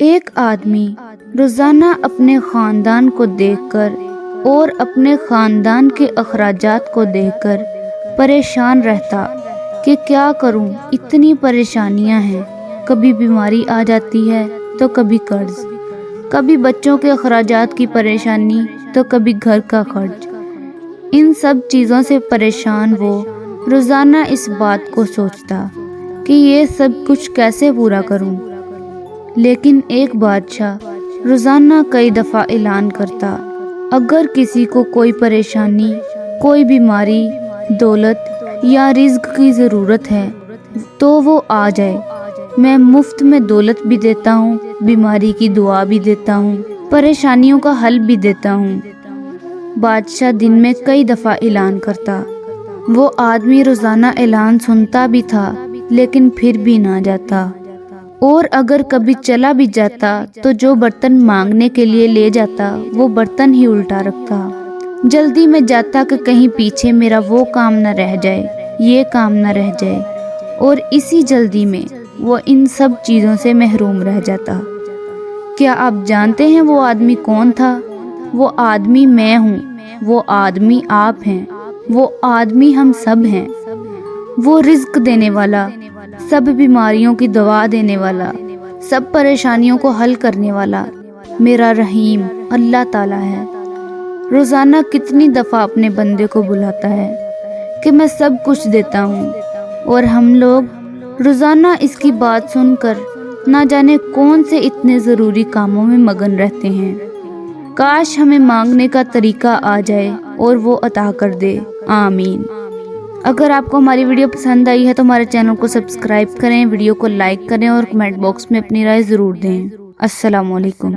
ایک آدمی روزانہ اپنے خاندان کو دیکھ کر اور اپنے خاندان کے اخراجات کو دیکھ کر پریشان رہتا کہ کیا کروں، اتنی پریشانیاں ہیں، کبھی بیماری آ جاتی ہے تو کبھی قرض، کبھی بچوں کے اخراجات کی پریشانی تو کبھی گھر کا خرچ۔ ان سب چیزوں سے پریشان وہ روزانہ اس بات کو سوچتا کہ یہ سب کچھ کیسے پورا کروں۔ لیکن ایک بادشاہ روزانہ کئی دفعہ اعلان کرتا، اگر کسی کو کوئی پریشانی، کوئی بیماری، دولت یا رزق کی ضرورت ہے تو وہ آ جائے، میں مفت میں دولت بھی دیتا ہوں، بیماری کی دعا بھی دیتا ہوں، پریشانیوں کا حل بھی دیتا ہوں۔ بادشاہ دن میں کئی دفعہ اعلان کرتا، وہ آدمی روزانہ اعلان سنتا بھی تھا لیکن پھر بھی نہ جاتا، اور اگر کبھی چلا بھی جاتا تو جو برتن مانگنے کے لیے لے جاتا وہ برتن ہی الٹا رکھتا۔ جلدی میں جاتا کہ کہیں پیچھے میرا وہ کام نہ رہ جائے، یہ کام نہ رہ جائے، اور اسی جلدی میں وہ ان سب چیزوں سے محروم رہ جاتا۔ کیا آپ جانتے ہیں وہ آدمی کون تھا؟ وہ آدمی میں ہوں، وہ آدمی آپ ہیں، وہ آدمی ہم سب ہیں۔ وہ رزق دینے والا، سب بیماریوں کی دوا دینے والا، سب پریشانیوں کو حل کرنے والا میرا رحیم اللہ تعالیٰ ہے۔ روزانہ کتنی دفعہ اپنے بندے کو بلاتا ہے کہ میں سب کچھ دیتا ہوں، اور ہم لوگ روزانہ اس کی بات سن کر نہ جانے کون سے اتنے ضروری کاموں میں مگن رہتے ہیں۔ کاش ہمیں مانگنے کا طریقہ آ جائے اور وہ عطا کر دے، آمین۔ اگر آپ کو ہماری ویڈیو پسند آئی ہے تو ہمارے چینل کو سبسکرائب کریں، ویڈیو کو لائک کریں اور کمنٹ باکس میں اپنی رائے ضرور دیں۔ السلام علیکم۔